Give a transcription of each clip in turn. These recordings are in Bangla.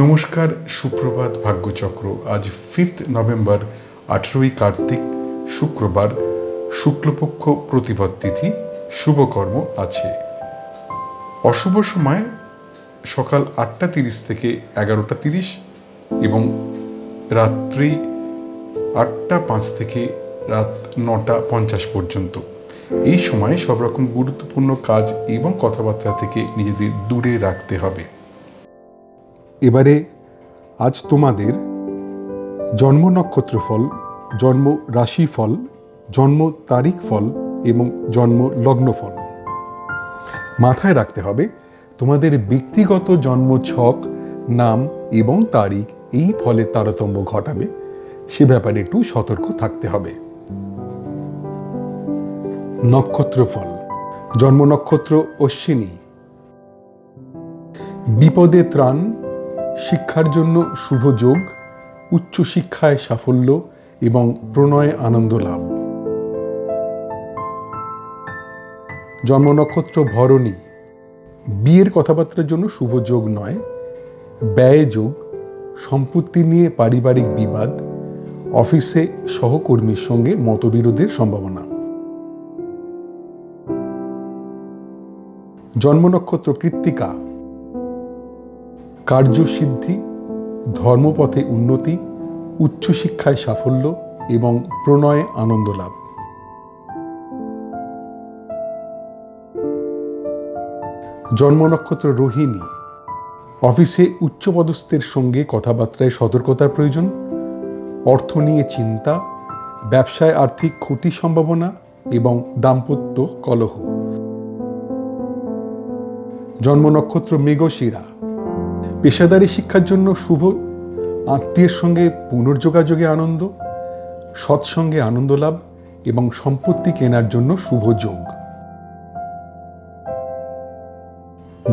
নমস্কার, সুপ্রভাত, ভাগ্যচক্র। আজ 5 নভেম্বর, 18ই কার্তিক, শুক্রবার, শুক্লপক্ষ প্রতিপদ তিথি, শুভকর্ম আছে। অশুভ সময় সকাল 8:30 থেকে 11:30 এবং রাত্রি 8:05 থেকে রাত 9:50 পর্যন্ত। এই সময় সব রকম গুরুত্বপূর্ণ কাজ এবং কথাবার্তা থেকে নিজেদের দূরে রাখতে হবে। এবারে আজ তোমাদের জন্ম নক্ষত্র ফল, জন্ম রাশি ফল, জন্ম তারিখ ফল এবং জন্ম লগ্ন ফল। মাথায় রাখতে হবে তোমাদের ব্যক্তিগত জন্ম ছক, নাম এবং তারিখ এই ফলের তারতম্য ঘটাবে, সে ব্যাপারে একটু সতর্ক থাকতে হবে। নক্ষত্র ফল। জন্ম নক্ষত্র অশ্বিনী। বিপদে ত্রাণ, শিক্ষার জন্য শুভ যোগ, উচ্চশিক্ষায় সাফল্য এবং প্রণয়ে আনন্দ লাভ। জন্ম নক্ষত্র ভরণী। বিয়ের কথাবার্তার জন্য শুভ যোগ নয়, ব্যয় যোগ, সম্পত্তি নিয়ে পারিবারিক বিবাদ, অফিসে সহকর্মীর সঙ্গে মতবিরোধের সম্ভাবনা। জন্ম নক্ষত্র কৃত্তিকা। কার্যসিদ্ধি, ধর্মপথে উন্নতি, উচ্চশিক্ষায় সাফল্য এবং প্রণয়ে আনন্দ লাভ। জন্ম নক্ষত্র রোহিণী। অফিসে উচ্চপদস্থের সঙ্গে কথাবার্তায় সতর্কতার প্রয়োজন, অর্থ নিয়ে চিন্তা, ব্যবসায় আর্থিক ক্ষতির সম্ভাবনা এবং দাম্পত্য কলহ। জন্ম নক্ষত্র মৃগশিরা। পেশাদারী শিক্ষার জন্য শুভ, আত্মীয়ের সঙ্গে পুনর্যোগাযোগে আনন্দ, সৎসঙ্গে আনন্দ লাভ এবং সম্পত্তি কেনার জন্য শুভ যোগ।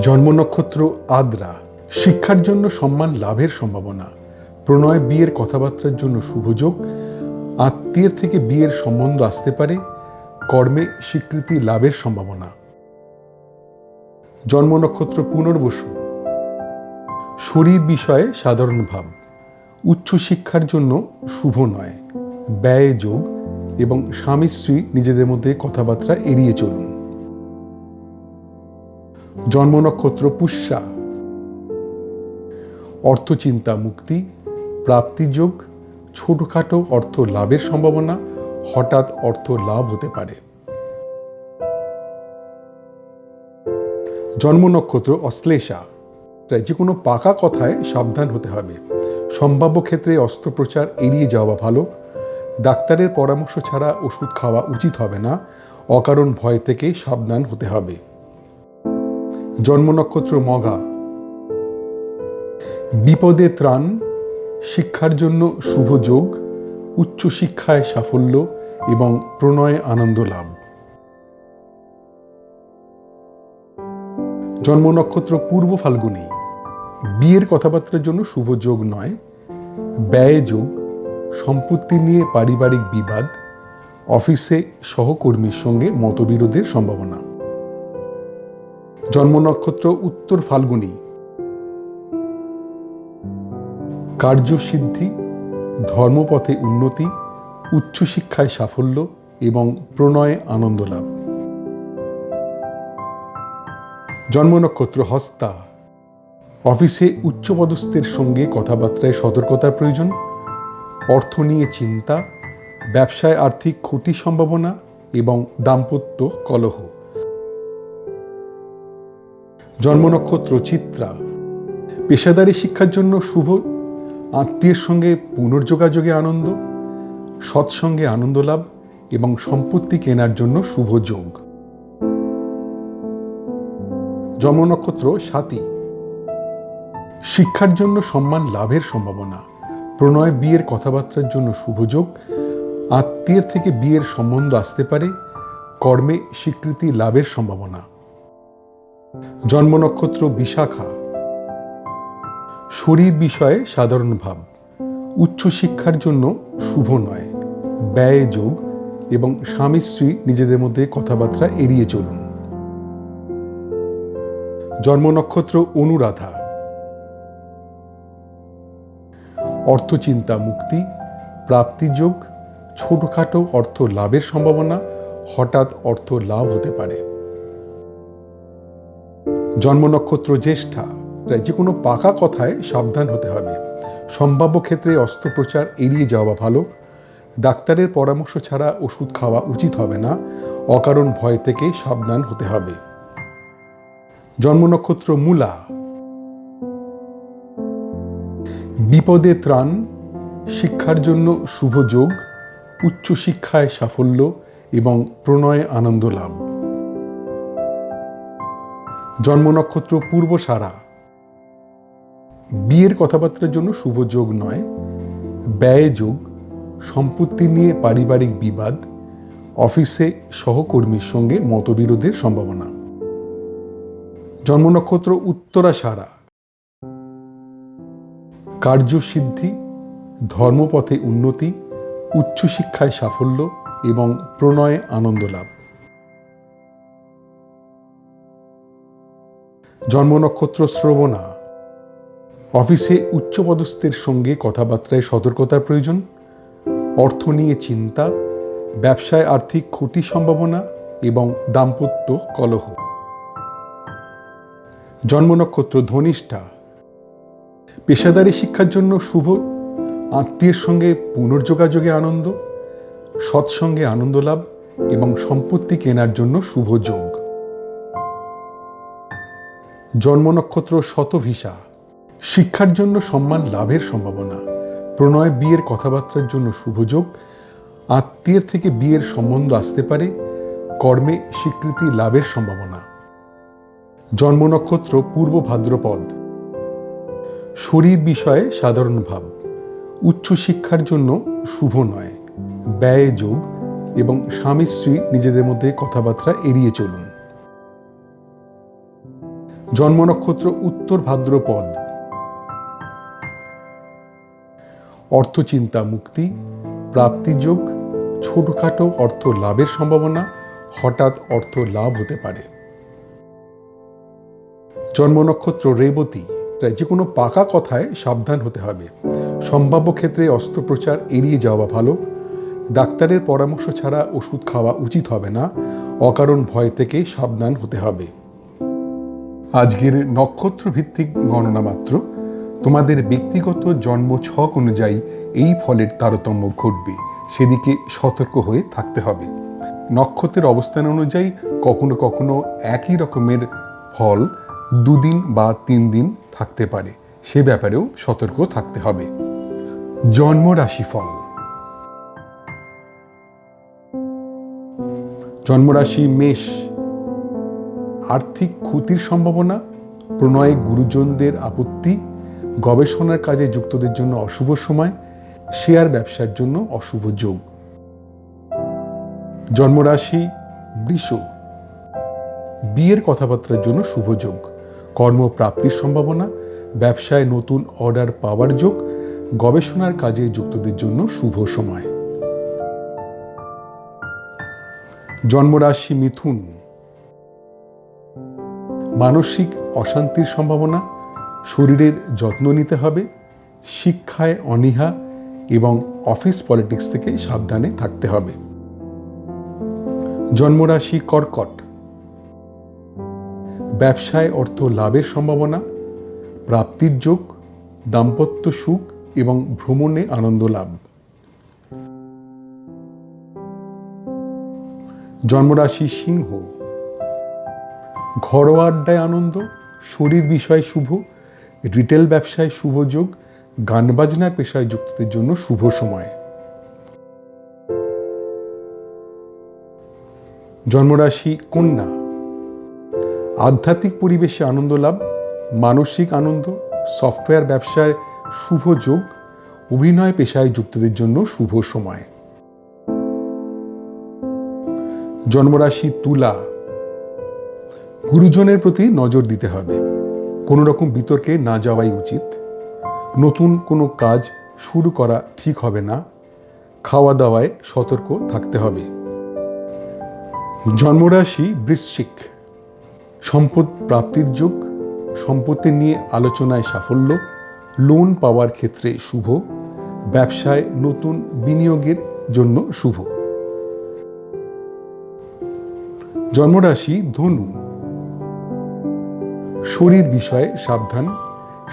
জন্ম নক্ষত্র আদ্রা। শিক্ষার জন্য সম্মান লাভের সম্ভাবনা, প্রণয় বিয়ের কথাবার্তার জন্য শুভ যোগ, আত্মীয়ের থেকে বিয়ের সম্বন্ধ আসতে পারে, কর্মে স্বীকৃতি লাভের সম্ভাবনা। জন্ম নক্ষত্র পুনর্বসু। শরীর বিষয়ে সাধারণ ভাব, উচ্চশিক্ষার জন্য শুভ নয়, ব্যয় যোগ এবং স্বামী স্ত্রী নিজেদের মধ্যে কথাবার্তা এড়িয়ে চলুন। জন্ম নক্ষত্র পুষ্যা। অর্থচিন্তা মুক্তি, প্রাপ্তিযোগ, ছোটখাটো অর্থ লাভের সম্ভাবনা, হঠাৎ অর্থ লাভ হতে পারে। জন্ম নক্ষত্র অশ্লেষা। যে কোনো পাকা কথায় সাবধান হতে হবে, সম্ভাব্য ক্ষেত্রে অস্ত্রোপচার এড়িয়ে যাওয়া ভালো, ডাক্তারের পরামর্শ ছাড়া ওষুধ খাওয়া উচিত হবে না, অকারণ ভয় থেকে সাবধান হতে হবে। জন্ম নক্ষত্র মঘা। বিপদে ত্রাণ, শিক্ষার জন্য শুভ যোগ, উচ্চশিক্ষায় সাফল্য এবং প্রণয়ে আনন্দ লাভ। জন্ম নক্ষত্র পূর্ব ফাল্গুনী। বিয়ের কথাবার্তার জন্য শুভ যোগ নয়, ব্যয় যোগ, সম্পত্তি নিয়ে পারিবারিক বিবাদ, অফিসে সহকর্মীর সঙ্গে মতবিরোধের সম্ভাবনা। জন্ম নক্ষত্র উত্তর ফাল্গুনী। কার্যসিদ্ধি, ধর্মপথে উন্নতি, উচ্চশিক্ষায় সাফল্য এবং প্রণয়ে আনন্দ লাভ। জন্ম নক্ষত্র হস্তা। অফিসে উচ্চপদস্থের সঙ্গে কথাবার্তায় সতর্কতার প্রয়োজন, অর্থ নিয়ে চিন্তা, ব্যবসায় আর্থিক ক্ষতির সম্ভাবনা এবং দাম্পত্য কলহ। জন্ম নক্ষত্র চিত্রা। পেশাদারী শিক্ষার জন্য শুভ, আত্মীয়ের সঙ্গে পুনর্যোগাযোগে আনন্দ, সৎসঙ্গে আনন্দ লাভ এবং সম্পত্তি কেনার জন্য শুভ যোগ। জন্ম নক্ষত্র স্বাতী। শিক্ষার জন্য সম্মান লাভের সম্ভাবনা, প্রণয় বিয়ের কথাবার্তার জন্য শুভ যোগ, আত্মীয়ের থেকে বিয়ের সম্বন্ধ আসতে পারে, কর্মে স্বীকৃতি লাভের সম্ভাবনা। জন্ম নক্ষত্র বিশাখা। শরীর বিষয়ে সাধারণ ভাব, উচ্চশিক্ষার জন্য শুভ নয়, ব্যয় যোগ এবং স্বামী স্ত্রী নিজেদের মধ্যে কথাবার্তা এড়িয়ে চলুন। জন্ম নক্ষত্র অনুরাধা। অর্থচিন্তা মুক্তি, প্রাপ্তিযোগ, ছোটখাটো অর্থ লাভের সম্ভাবনা, হঠাৎ অর্থ লাভ হতে পারে। জন্ম নক্ষত্র জ্যেষ্ঠা, যে কোনো পাকা কথায় সাবধান হতে হবে। সম্ভাব্য ক্ষেত্রে অস্ত্রোপচার এড়িয়ে যাওয়া ভালো। ডাক্তারের পরামর্শ ছাড়া ওষুধ খাওয়া উচিত হবে না। অকারণ ভয় থেকে সাবধান হতে হবে। জন্ম নক্ষত্র মূলা, বিপদে ত্রাণ, শিক্ষার জন্য শুভ যোগ, উচ্চশিক্ষায় সাফল্য এবং প্রণয়ে আনন্দ লাভ। জন্ম নক্ষত্র পূর্বসারা, বিয়ের কথাবার্তার জন্য শুভ যোগ নয়, ব্যয় যোগ, সম্পত্তি নিয়ে পারিবারিক বিবাদ, অফিসে সহকর্মীর সঙ্গে মতবিরোধের সম্ভাবনা। জন্ম নক্ষত্র উত্তরাষাঢ়া, কার্যসিদ্ধি, ধর্মপথে উন্নতি, উচ্চশিক্ষায় সাফল্য এবং প্রণয়ে আনন্দ লাভ। জন্ম নক্ষত্র শ্রবণা, অফিসে উচ্চপদস্থের সঙ্গে কথাবার্তায় সতর্কতার প্রয়োজন, অর্থ নিয়ে চিন্তা, ব্যবসায় আর্থিক ক্ষতির সম্ভাবনা এবং দাম্পত্য কলহ। জন্ম নক্ষত্র ধনিষ্ঠা, পেশাদারী শিক্ষার জন্য শুভ, আত্মীয়ের সঙ্গে পুনর্যোগাযোগে আনন্দ, সৎসঙ্গে আনন্দ লাভ এবং সম্পত্তি কেনার জন্য শুভ যোগ। জন্ম নক্ষত্র শতভিসা, শিক্ষার জন্য সম্মান লাভের সম্ভাবনা, প্রণয় বিয়ের কথাবার্তার জন্য শুভ যোগ, আত্মীয়ের থেকে বিয়ের সম্বন্ধ আসতে পারে, কর্মে স্বীকৃতি লাভের সম্ভাবনা। জন্ম নক্ষত্র পূর্ব ভাদ্রপদ, শরীর বিষয়ে সাধারণ ভাব, উচ্চশিক্ষার জন্য শুভ নয়, ব্যয় যোগ এবং স্বামী স্ত্রী নিজেদের মধ্যে কথাবার্তা এড়িয়ে চলুন। জন্ম নক্ষত্র উত্তর ভাদ্রপদ, অর্থচিন্তা মুক্তি, প্রাপ্তিযোগ, ছোটখাটো অর্থ লাভের সম্ভাবনা, হঠাৎ অর্থ লাভ হতে পারে। জন্ম নক্ষত্র রেবতী, যে কোনো পাকা কথায় সাবধান হতে হবে। সম্ভাব্য ক্ষেত্রে অস্ত্রোপচার এড়িয়ে যাওয়া ভালো। ডাক্তারের পরামর্শ ছাড়া ওষুধ খাওয়া উচিত হবে না। অকারণ ভয় থেকে সাবধান হতে হবে। আজকের নক্ষত্র ভিত্তিক গণনা মাত্র। তোমাদের ব্যক্তিগত জন্ম ছক অনুযায়ী এই ফলের তারতম্য ঘটবে, সেদিকে সতর্ক হয়ে থাকতে হবে। নক্ষত্রের অবস্থান অনুযায়ী কখনো কখনো একই রকমের ফল 2 দিন বা 3 দিন থাকতে পারে, সে ব্যাপারেও সতর্ক থাকতে হবে। জন্ম রাশিফল। জন্মরাশি মেষ, আর্থিক ক্ষতির সম্ভাবনা, প্রণয়ে গুরুজনদের আপত্তি, গবেষণার কাজে যুক্তদের জন্য অশুভ সময়, শেয়ার ব্যবসার জন্য অশুভ যোগ। জন্মরাশি বৃষ, বিয়ের কথাবার্তার জন্য শুভ যোগ, কর্মপ্রাপ্তির সম্ভাবনা, ব্যবসায় নতুন অর্ডার পাওয়ার যোগ, গবেষণার কাজে যুক্তদের জন্য শুভ সময়। জন্মরাশি মিথুন, মানসিক অশান্তির সম্ভাবনা, শরীরের যত্ন নিতে হবে, শিক্ষায় অনীহা এবং অফিস পলিটিক্স থেকে সাবধানে থাকতে হবে। জন্মরাশি কর্কট, ব্যবসায় অর্থ লাভের সম্ভাবনা, প্রাপ্তির যোগ, দাম্পত্য সুখ এবং ভ্রমণে আনন্দ লাভ। জন্মরাশি সিংহ, ঘরোয়া আড্ডায় আনন্দ, শরীর বিষয়ে শুভ, রিটেল ব্যবসায় শুভ যোগ, গান বাজনার পেশায় যুক্তদের জন্য শুভ সময়। জন্মরাশি কন্যা, আধ্যাত্মিক পরিবেশে আনন্দ লাভ, মানসিক আনন্দ, সফটওয়্যার ব্যবসায় শুভ যোগ, অভিনয় পেশায় যুক্তদের জন্য শুভ সময়। জন্মরাশি তুলা, গুরুজনের প্রতি নজর দিতে হবে, কোনো রকম বিতর্কে না যাওয়াই উচিত, নতুন কোনো কাজ শুরু করা ঠিক হবে না, খাওয়া দাওয়ায় সতর্ক থাকতে হবে। জন্মরাশি বৃশ্চিক, সম্পদ প্রাপ্তির যোগ, সম্পত্তি নিয়ে আলোচনায় সাফল্য, লোন পাওয়ার ক্ষেত্রে শুভ, ব্যবসায় নতুন বিনিয়োগের জন্য শুভ। জন্মরাশি ধনু। শরীর বিষয়ে সাবধান,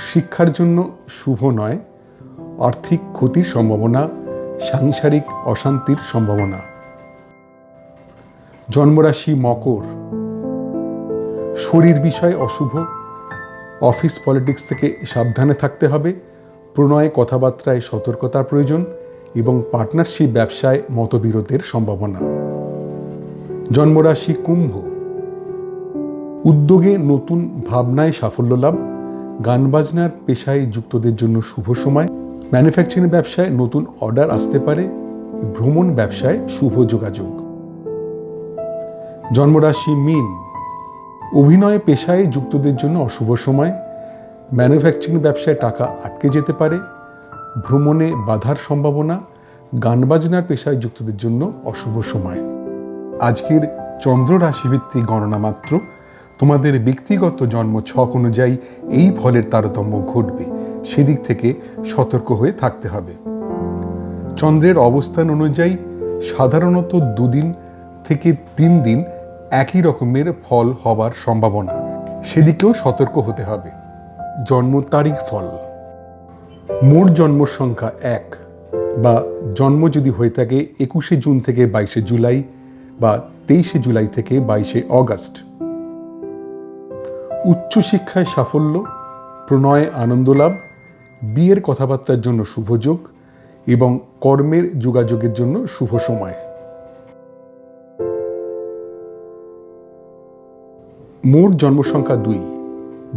শিক্ষার জন্য শুভ নয়, আর্থিক ক্ষতির সম্ভাবনা, সাংসারিক অশান্তির সম্ভাবনা। জন্মরাশি মকর। শরীর বিষয়ে অশুভ, অফিস পলিটিক্স থেকে সাবধানে থাকতে হবে, প্রণয় কথাবার্তায় সতর্কতার প্রয়োজন এবং পার্টনারশিপ ব্যবসায় মতবিরোধের সম্ভাবনা। জন্মরাশি কুম্ভ। উদ্যোগে নতুন ভাবনায় সাফল্য লাভ, গান বাজনার পেশায় যুক্তদের জন্য শুভ সময়, ম্যানুফ্যাকচারিং ব্যবসায় নতুন অর্ডার আসতে পারে, ভ্রমণ ব্যবসায় শুভ যোগাযোগ। জন্মরাশি মীন। অভিনয় পেশায় যুক্তদের জন্য অশুভ সময়, ম্যানুফ্যাকচারিং ব্যবসায় টাকা আটকে যেতে পারে, ভ্রমণে বাধার সম্ভাবনা, গান বাজনার পেশায় যুক্তদের জন্য অশুভ সময়। আজকের চন্দ্র রাশিভিত্তিক গণনা মাত্র, তোমাদের ব্যক্তিগত জন্ম ছক অনুযায়ী এই ফলের তারতম্য ঘটবে, সেদিক থেকে সতর্ক হয়ে থাকতে হবে। চন্দ্রের অবস্থান অনুযায়ী সাধারণত 2 দিন থেকে 3 দিন একই রকমের ফল হবার সম্ভাবনা, সেদিকেও সতর্ক হতে হবে। জন্ম তারিখ ফল। মোট জন্ম সংখ্যা 1 বা জন্ম যদি হয়ে থাকে 21শে জুন থেকে 22শে জুলাই বা 23শে জুলাই থেকে 22শে অগস্ট। উচ্চশিক্ষায় সাফল্য, প্রণয়ে আনন্দ লাভ, বিয়ের কথাবার্তার জন্য শুভযোগ এবং কর্মের যোগাযোগের জন্য শুভ সময়। মোট জন্ম সংখ্যা 2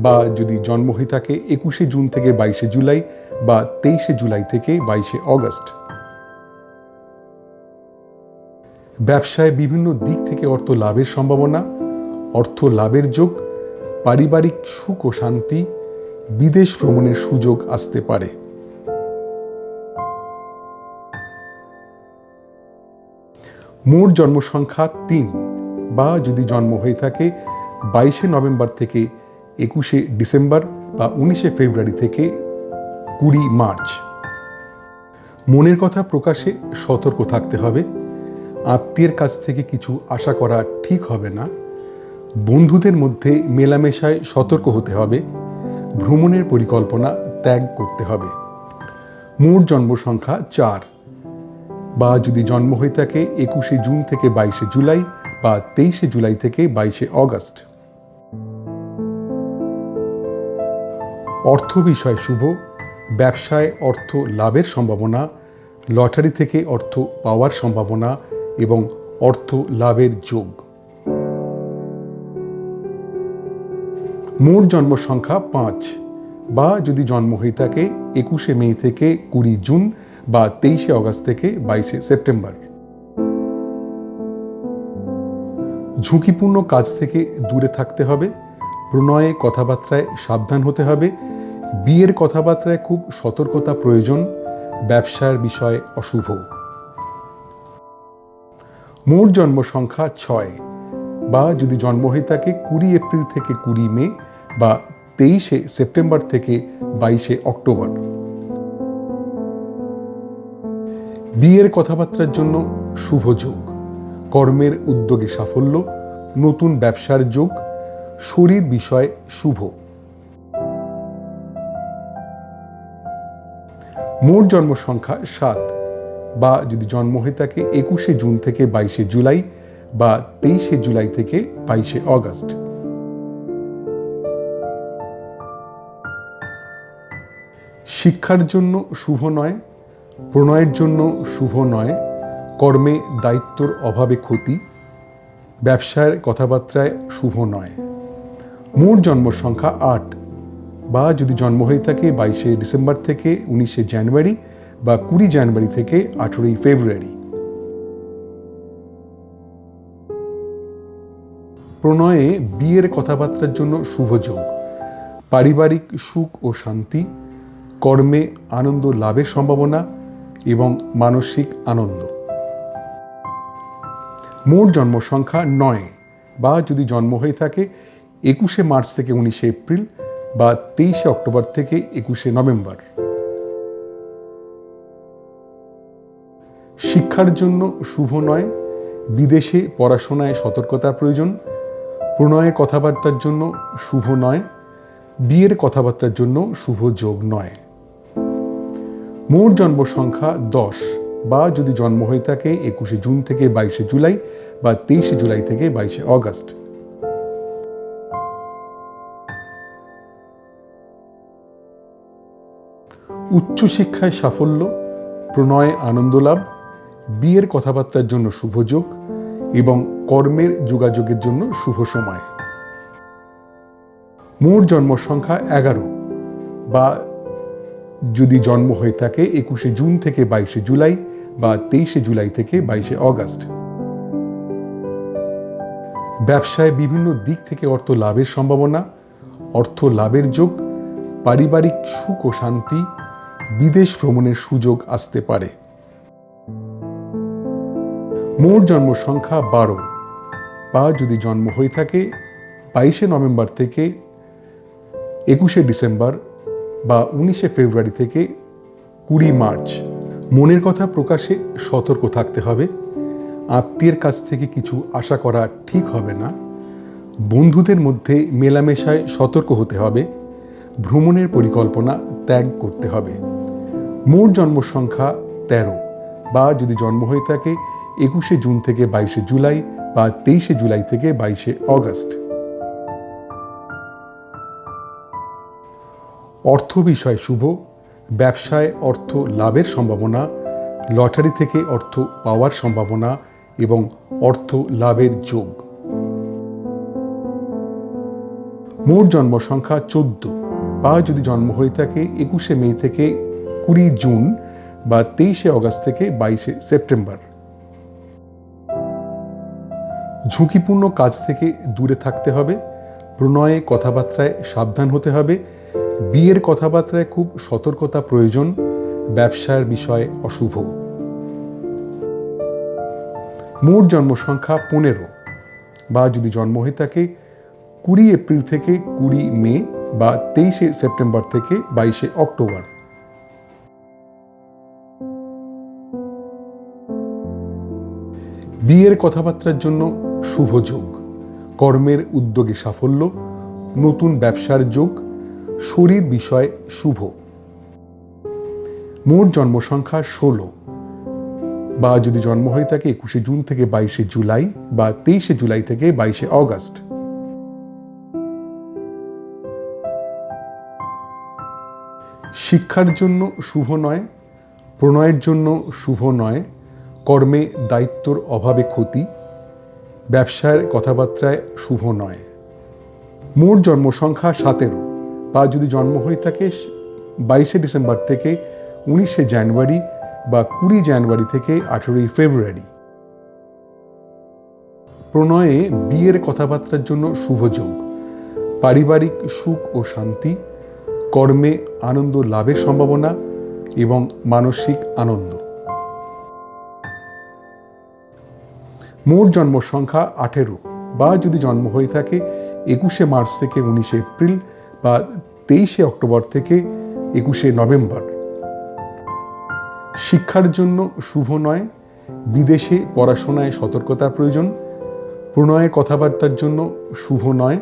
বা যদি জন্ম হয়ে থাকে 21শে জুন থেকে 22শে জুলাই বা 23শে জুলাই থেকে 22শে অগস্ট। ব্যবসায় বিভিন্ন দিক থেকে অর্থ লাভের সম্ভাবনা, অর্থ লাভের যোগ, পারিবারিক সুখ ও শান্তি, বিদেশ ভ্রমণের সুযোগ আসতে পারে। মোট জন্ম সংখ্যা 3 বা যদি জন্ম হয়ে থাকে 22শে নভেম্বর থেকে 21শে ডিসেম্বর বা 19শে ফেব্রুয়ারি থেকে 20 মার্চ। মনের কথা প্রকাশে সতর্ক থাকতে হবে, আত্মীয়ের কাছ থেকে কিছু আশা করা ঠিক হবে না, বন্ধুদের মধ্যে মেলামেশায় সতর্ক হতে হবে, ভ্রমণের পরিকল্পনা ত্যাগ করতে হবে। মোট জন্ম সংখ্যা 4 বা যদি জন্ম হয়ে থাকে 21শে জুন থেকে 22শে জুলাই বা 23শে জুলাই থেকে 22শে অগস্ট। অর্থ বিষয় শুভ, ব্যবসায় অর্থ লাভের সম্ভাবনা, লটারি থেকে অর্থ পাওয়ার সম্ভাবনা এবং অর্থ লাভের যোগ। মোট জন্ম সংখ্যা 5 বা যদি জন্ম হয়ে থাকে 21শে মে থেকে 20 জুন বা 23শে অগস্ট থেকে 22শে সেপ্টেম্বর। ঝুঁকিপূর্ণ কাজ থেকে দূরে থাকতে হবে, প্রণয়ে কথাবার্তায় সাবধান হতে হবে, বিয়ের কথাবার্তায় খুব সতর্কতা প্রয়োজন, ব্যবসার বিষয় অশুভ। মোট জন্ম সংখ্যা 6 বা যদি জন্ম হয়ে থাকে 20 এপ্রিল থেকে 20 মে বা 23শে সেপ্টেম্বর থেকে 22শে অক্টোবর। বিয়ের কথাবার্তার জন্য শুভ যোগ, কর্মের উদ্যোগে সাফল্য, নতুন ব্যবসার যোগ, শরীর বিষয় শুভ। মোট জন্ম সংখ্যা 7 বা যদি জন্ম হয়ে থাকে 21শে জুন থেকে 22শে জুলাই বা 23শে জুলাই থেকে 22শে অগস্ট। শিক্ষার জন্য শুভ নয়, প্রণয়ের জন্য শুভ নয়, কর্মে দায়িত্বর অভাবে ক্ষতি, ব্যবসার কথাবার্তায় শুভ নয়। মোট জন্ম সংখ্যা 8 বা যদি জন্ম হয়ে থাকে 22শে ডিসেম্বর থেকে 19শে জানুয়ারি বা 20 জানুয়ারি থেকে 18ই ফেব্রুয়ারি। প্রণয়ে বিয়ের কথাবার্তার জন্য শুভ যোগ, পারিবারিক সুখ ও শান্তি, কর্মে আনন্দ লাভের সম্ভাবনা এবং মানসিক আনন্দ। মোট জন্ম সংখ্যা 9 বা যদি জন্ম হয়ে থাকে 21শে মার্চ থেকে 19শে এপ্রিল বা 23শে অক্টোবর থেকে 21শে নভেম্বর। শিক্ষার জন্য শুভ নয়, বিদেশে পড়াশোনায় সতর্কতা প্রয়োজন। প্রণয়ের কথাবার্তার জন্য শুভ নয়, বিয়ের কথাবার্তার জন্য শুভ যোগ নয়। মোট জন্ম সংখ্যা 10, বা যদি জন্ম হয়ে থাকে 21শে জুন থেকে 22শে জুলাই বা 23শে জুলাই থেকে 22শে অগস্ট। উচ্চশিক্ষায় সাফল্য, প্রণয়ে আনন্দ লাভ, বিয়ের কথাবার্তার জন্য শুভ যোগ এবং কর্মের যোগাযোগের জন্য শুভ সময়। মোট জন্ম সংখ্যা 11, বা যদি জন্ম হয়ে থাকে 21শে জুন থেকে 22শে জুলাই বা 23শে জুলাই থেকে 22শে অগস্ট। ব্যবসায় বিভিন্ন দিক থেকে অর্থ লাভের সম্ভাবনা, অর্থ লাভের যোগ, পারিবারিক সুখ ও শান্তি, বিদেশ ভ্রমণের সুযোগ আসতে পারে। মোট জন্ম সংখ্যা 12, বা যদি জন্ম হয়ে থাকে 22শে নভেম্বর থেকে 21শে ডিসেম্বর বা 19শে ফেব্রুয়ারি থেকে 20 মার্চ। মনের কথা প্রকাশে সতর্ক থাকতে হবে। আত্মীয়ের কাছ থেকে কিছু আশা করা ঠিক হবে না। বন্ধুদের মধ্যে মেলামেশায় সতর্ক হতে হবে। ভ্রমণের পরিকল্পনা ত্যাগ করতে হবে। মোট জন্ম সংখ্যা 13, বা যদি জন্ম হয়ে থাকে 21শে জুন থেকে 22শে জুলাই বা 23শে জুলাই থেকে 22শে অগস্ট। অর্থ বিষয় শুভ, ব্যবসায় অর্থ লাভের সম্ভাবনা, লটারি থেকে অর্থ পাওয়ার সম্ভাবনা এবং অর্থ লাভের যোগ। মোট জন্ম সংখ্যা 14, বা যদি জন্ম হয়ে থাকে 21শে মে থেকে 20 জুন বা 23শে অগস্ট থেকে 22শে সেপ্টেম্বর। ঝুঁকিপূর্ণ কাজ থেকে দূরে থাকতে হবে। প্রণয়ে কথাবার্তায় সাবধান হতে হবে। বিয়ের কথাবার্তায় খুব সতর্কতা প্রয়োজন। ব্যবসার বিষয় অশুভ। মোট জন্ম সংখ্যা 15, বা যদি জন্ম হয়ে থাকে 20 এপ্রিল থেকে 20 মে বা 23শে সেপ্টেম্বর থেকে 22শে অক্টোবর। বিয়ের কথাবার্তার জন্য শুভ যোগ, কর্মের উদ্যোগে সাফল্য, নতুন ব্যবসার যোগ, শরীর বিষয় শুভ। মোট জন্ম সংখ্যা 16, বা যদি জন্ম হয়ে থাকে 21শে জুন থেকে 22শে জুলাই বা 23শে জুলাই থেকে 22শে অগস্ট। শিক্ষার জন্য শুভ নয়, প্রণয়ের জন্য শুভ নয়, কর্মে দায়িত্বর অভাবে ক্ষতি, ব্যবসার কথাবার্তায় শুভ নয়। মোট জন্ম সংখ্যা 17, বা যদি জন্ম হয়ে থাকে 22শে ডিসেম্বর থেকে 19শে জানুয়ারি বা 20 জানুয়ারি থেকে 18ই ফেব্রুয়ারি। প্রণয়ে বিয়ের কথাবার্তার জন্য শুভ যোগ, পারিবারিক সুখ ও শান্তি, কর্মে আনন্দ লাভের সম্ভাবনা এবং মানসিক আনন্দ। মোট জন্ম সংখ্যা 18, বা যদি জন্ম হয়ে থাকে 21শে মার্চ থেকে 19শে এপ্রিল বা 23শে অক্টোবর থেকে 21শে নভেম্বর। শিক্ষার জন্য শুভ নয়, বিদেশে পড়াশোনায় সতর্কতা প্রয়োজন। প্রণয়ের কথাবার্তার জন্য শুভ নয়,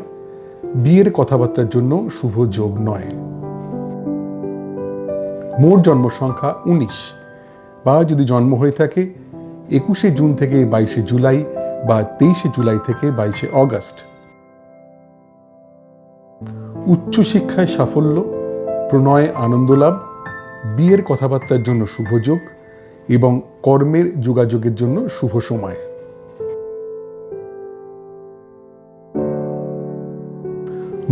বিয়ের কথাবার্তার জন্য শুভ যোগ নয়। মোট জন্ম সংখ্যা 19, বা যদি জন্ম হয়ে থাকে 21শে জুন থেকে 22শে জুলাই বা 23শে জুলাই থেকে 22শে অগস্ট। উচ্চশিক্ষায় সাফল্য, প্রণয়ে আনন্দ লাভ, বিয়ের কথাবার্তার জন্য শুভ যোগ এবং কর্মের যোগাযোগের জন্য শুভ সময়।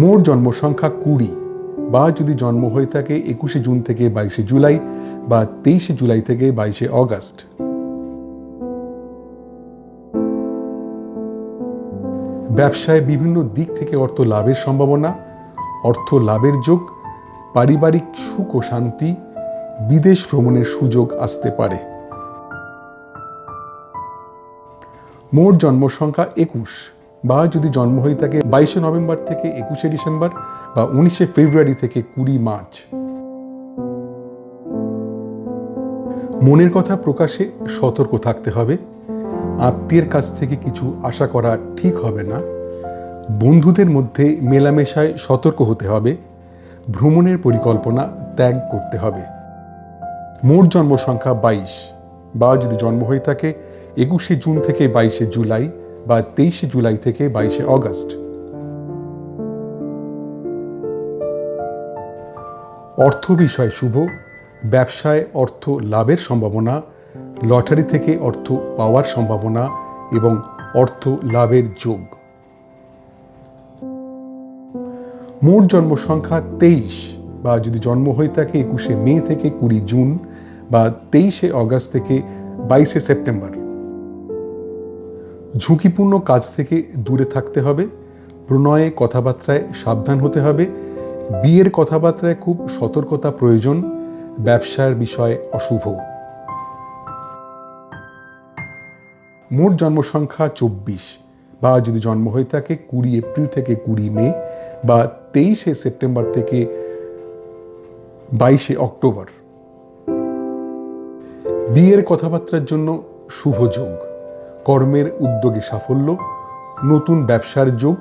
মোট জন্ম সংখ্যা 20, বা যদি জন্ম হয়ে থাকে 21শে জুন থেকে 22শে জুলাই বা 23শে জুলাই থেকে 22শে অগস্ট। ব্যবসায় বিভিন্ন দিক থেকে অর্থ লাভের সম্ভাবনা, অর্থ লাভের যোগ, পারিবারিক সুখ ও শান্তি, বিদেশ ভ্রমণের সুযোগ আসতে পারে। মোট জন্ম সংখ্যা 21, বা যদি জন্ম হয়ে থাকে 22শে নভেম্বর থেকে 21শে ডিসেম্বর বা 19শে ফেব্রুয়ারি থেকে 20 মার্চ। মনের কথা প্রকাশে সতর্ক থাকতে হবে। আত্মীয়ের কাছ থেকে কিছু আশা করা ঠিক হবে না। বন্ধুদের মধ্যে মেলামেশায় সতর্ক হতে হবে। ভ্রমণের পরিকল্পনা ত্যাগ করতে হবে। মোট জন্ম সংখ্যা 22, বা যদি জন্ম হয়ে থাকে 21শে জুন থেকে 22শে জুলাই বা 23শে জুলাই থেকে 22শে অগস্ট। অর্থ বিষয় শুভ। ব্যবসায় অর্থ লাভের সম্ভাবনা, লটারি থেকে অর্থ পাওয়ার সম্ভাবনা এবং অর্থ লাভের যোগ। মোট জন্ম সংখ্যা 23, বা যদি জন্ম হয়ে থাকে 21শে মে থেকে 20 জুন বা 23শে অগস্ট থেকে 22শে সেপ্টেম্বর। ঝুঁকিপূর্ণ কাজ থেকে দূরে থাকতে হবে। প্রণয়ে কথাবার্তায় সাবধান হতে হবে। বিয়ের কথাবার্তায় খুব সতর্কতা প্রয়োজন। ব্যবসার বিষয় অশুভ। মোট জন্ম সংখ্যা 24, বা যদি জন্ম হয়ে থাকে 20 এপ্রিল থেকে 20 মে বা 23শে সেপ্টেম্বর থেকে 22শে অক্টোবর। বিয়ের কথাবার্তার জন্য শুভ যোগ। কর্মের উদ্যোগে সাফল্য, নতুন ব্যবসার যোগ,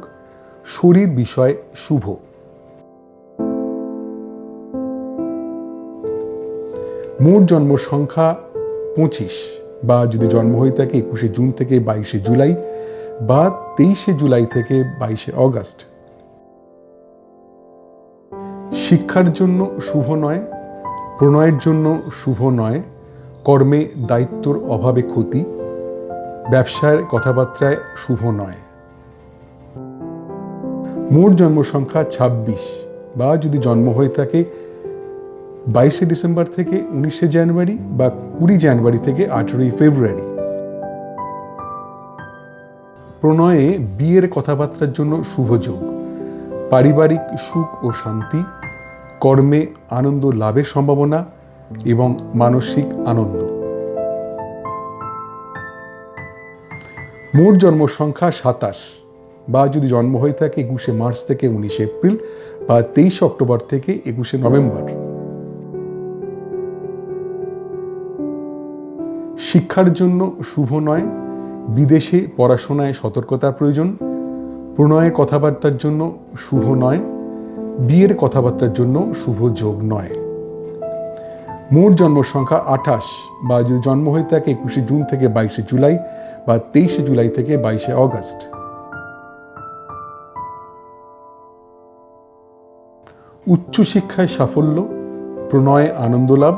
শরীর বিষয় শুভ। মোট জন্ম সংখ্যা 25, বা যদি জন্ম হয়ে থাকে 21শে জুন থেকে 22শে জুলাই বা 23শে জুলাই থেকে 22শে অগস্ট। শিক্ষার জন্য শুভ নয়। প্রণয়ের জন্য শুভ নয়। কর্মে দায়িত্বর অভাবে ক্ষতি। ব্যবসার কথাবার্তায় শুভ নয়। মোট জন্ম সংখ্যা 26, বা যদি জন্ম হয়ে থাকে 22শে ডিসেম্বর থেকে 19শে জানুয়ারি বা 20 জানুয়ারি থেকে 18ই ফেব্রুয়ারি। প্রণয়ে বিয়ের কথাবার্তার জন্য শুভ যোগ। পারিবারিক সুখ ও শান্তি, কর্মে আনন্দ লাভের সম্ভাবনা এবং মানসিক আনন্দ। মোট জন্ম সংখ্যা 27, বা যদি জন্ম হয়ে থাকে 21শে মার্চ থেকে 19শে এপ্রিল বা 23শে অক্টোবর থেকে 21শে নভেম্বর। শিক্ষার জন্য শুভ নয়। বিদেশে পড়াশোনায় সতর্কতার প্রয়োজন। প্রণয়ের কথাবার্তার জন্য শুভ নয়। বিয়ের কথাবার্তার জন্য শুভ যোগ নয়। মোট জন্ম সংখ্যা 28, বা যদি জন্ম হয়ে থাকে 21শে জুন থেকে 22শে জুলাই বা 23শে জুলাই থেকে 22শে অগস্ট। উচ্চশিক্ষায় সাফল্য, প্রণয়ে আনন্দ লাভ,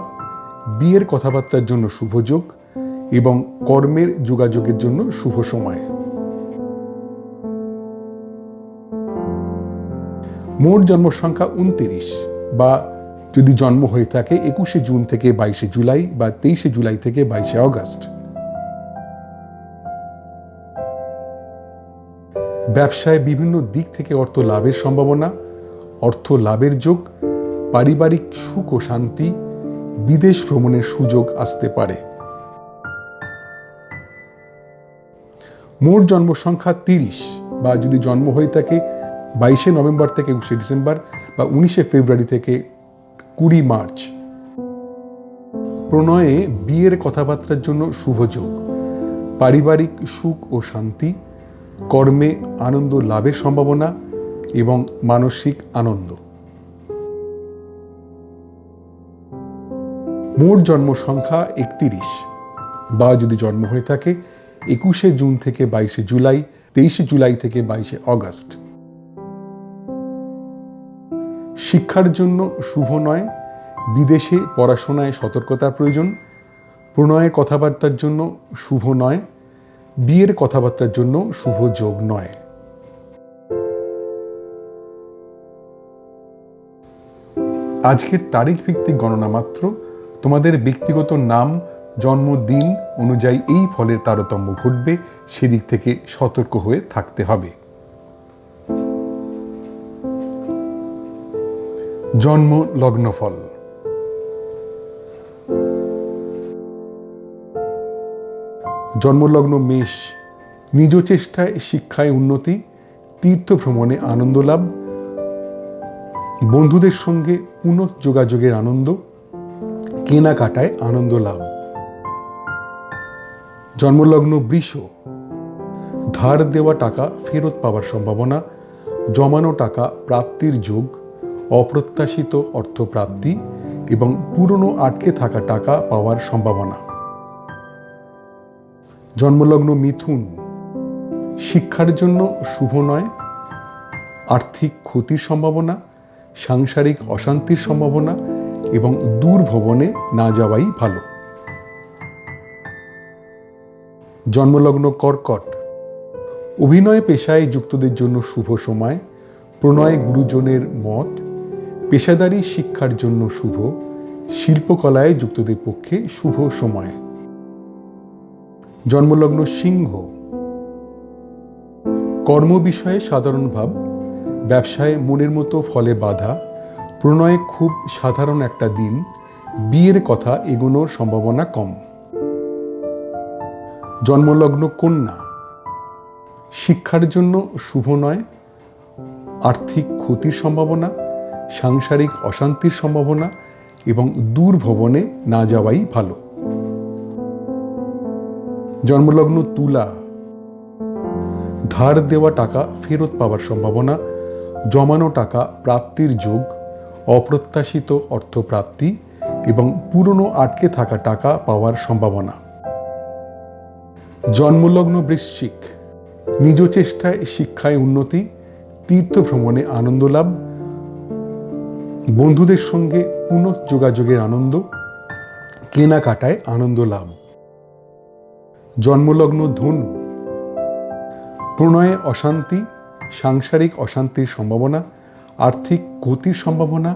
বিয়ের কথাবার্তার জন্য শুভ যোগ এবং কর্মের যোগাযোগের জন্য শুভ সময়। মোট জন্ম সংখ্যা 29, বা যদি জন্ম হয়ে থাকে 21শে জুন থেকে 22শে জুলাই বা 23শে জুলাই থেকে 22শে অগস্ট। ব্যবসায় বিভিন্ন দিক থেকে অর্থ লাভের সম্ভাবনা, অর্থ লাভের যোগ, পারিবারিক সুখ ও শান্তি, বিদেশ ভ্রমণের সুযোগ আসতে পারে। মোট জন্ম সংখ্যা 30, বা যদি জন্ম হয়ে থাকে 22শে নভেম্বর থেকে 21শে ডিসেম্বর বা 19শে ফেব্রুয়ারি থেকে 20 মার্চ। প্রণয়ে বিয়ের কথাবার্তার জন্য শুভ যোগ। পারিবারিক সুখ ও শান্তি, কর্মে আনন্দ লাভের সম্ভাবনা এবং মানসিক আনন্দ। মোট জন্ম সংখ্যা 31, বা যদি জন্ম হয়ে থাকে 21শে জুন থেকে 22শে জুলাই, 23শে জুলাই থেকে 22শে অগস্ট। শিক্ষার জন্য শুভ নয়। বিদেশে পড়াশোনায় সতর্কতার প্রয়োজন। প্রণয়ের কথাবার্তার জন্য শুভ নয়। বিয়ের কথাবার্তার জন্য শুভ যোগ নয়। আজকের তারিখ ভিত্তিক গণনা মাত্র। তোমাদের ব্যক্তিগত নাম, জন্মদিন অনুযায়ী এই ফলের তারতম্য ঘটবে, সেদিক থেকে সতর্ক হয়ে থাকতে হবে। জন্ম লগ্নফল। জন্মলগ্ন মেষ। নিজ চেষ্টায় শিক্ষায় উন্নতি, তীর্থ ভ্রমণে আনন্দ লাভ, বন্ধুদের সঙ্গে পুনঃযোগাযোগের আনন্দ, কেনাকাটায় আনন্দ লাভ। জন্মলগ্ন বৃষ, ধার দেওয়া টাকা ফেরত পাওয়ার সম্ভাবনা, জমানো টাকা প্রাপ্তির যোগ, অপ্রত্যাশিত অর্থপ্রাপ্তি এবং পুরনো আটকে থাকা টাকা পাওয়ার সম্ভাবনা। জন্মলগ্ন মিথুন, শিক্ষার জন্য শুভ নয়, আর্থিক ক্ষতির সম্ভাবনা, সাংসারিক অশান্তির সম্ভাবনা এবং দূর ভ্রমণে না যাওয়াই ভালো। জন্মলগ্ন কর্কট, অভিনয় পেশায় যুক্তদের জন্য শুভ সময়, প্রণয় গুরুজনের মত, পেশাদারী শিক্ষার জন্য শুভ, শিল্পকলায় যুক্তদের পক্ষে শুভ সময়। জন্মলগ্ন সিংহ, কর্ম বিষয়ে সাধারণ ভাব, ব্যবসায় মনের মতো ফলে বাধা, প্রণয়ে খুব সাধারণ একটা দিন, বিয়ের কথা এগোনোর সম্ভাবনা কম। জন্মলগ্ন কন্যা, শিক্ষার জন্য শুভ নয়, আর্থিক ক্ষতির সম্ভাবনা, সাংসারিক অশান্তির সম্ভাবনা এবং দূর ভ্রমণে না যাওয়াই ভালো। জন্মলগ্ন তুলা, ধার দেওয়া টাকা ফেরত পাওয়ার সম্ভাবনা, জমানো টাকা প্রাপ্তির যোগ, অপ্রত্যাশিত অর্থপ্রাপ্তি এবং পুরনো আটকে থাকা টাকা পাওয়ার সম্ভাবনা। জন্মলগ্ন বৃশ্চিক, নিজ চেষ্টায় শিক্ষায় উন্নতি, তীর্থ ভ্রমণে আনন্দ লাভ, বন্ধুদের সঙ্গে পুনঃযোগাযোগের আনন্দ, কেনাকাটায় আনন্দ লাভ। জন্মলগ্ন ধনু, প্রণয়ে অশান্তি, সাংসারিক অশান্তির সম্ভাবনা, আর্থিক ক্ষতির সম্ভাবনা,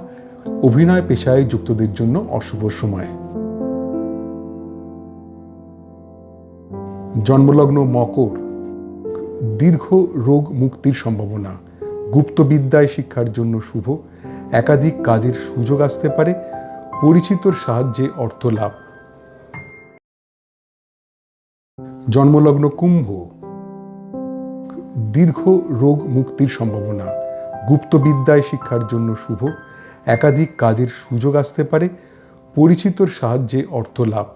অভিনয় পেশায় যুক্তদের জন্য অশুভ সময়। জন্মলগ্ন মকর, দীর্ঘ রোগ মুক্তির সম্ভাবনা, গুপ্তবিদ্যায় শিক্ষার জন্য শুভ, একাধিক কাজের সুযোগ আসতে পারে, পরিচিতর সাহায্যে অর্থ লাভ। জন্মলগ্ন কুম্ভ, দীর্ঘ রোগ মুক্তির সম্ভাবনা, গুপ্তবিদ্যায় শিক্ষার জন্য শুভ, একাধিক কাজের সুযোগ আসতে পারে, পরিচিতর সাহায্যে অর্থ লাভ।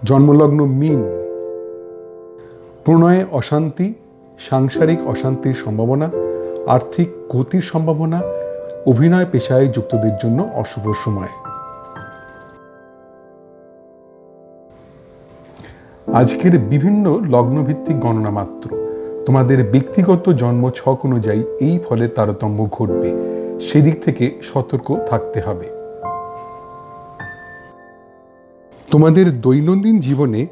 জন্মলগ্ন মীন, প্রণয়ে অশান্তি, সাংসারিক অশান্তির সম্ভাবনা, আর্থিক ক্ষতির সম্ভাবনা, অভিনয় পেশায় যুক্তদের জন্য অশুভ সময়। আজকের বিভিন্ন লগ্নভিত্তিক গণনা মাত্র, তোমাদের ব্যক্তিগত জন্ম ছক অনুযায়ী এই ফলের তারতম্য ঘটবে, সেদিক থেকে সতর্ক থাকতে হবে। তোমাদের দৈনন্দিন জীবনে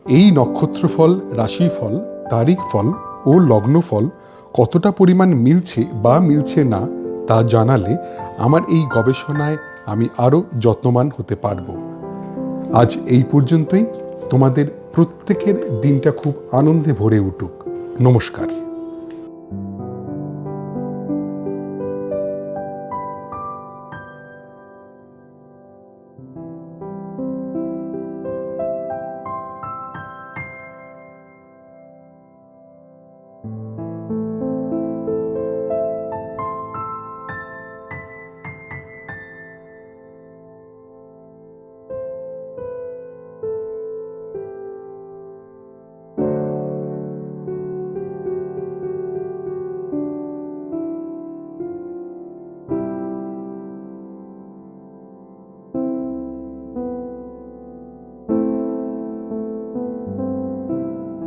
এই নক্ষত্রফল, রাশিফল, তারিখ ফল ও লগ্নফল কতটা পরিমাণ মিলছে বা মিলছে না তা জানালে আমার এই গবেষণায় আমি আরও যত্নবান হতে পারব। আজ এই পর্যন্তই। তোমাদের প্রত্যেকের দিনটা খুব আনন্দে ভরে উঠুক। নমস্কার।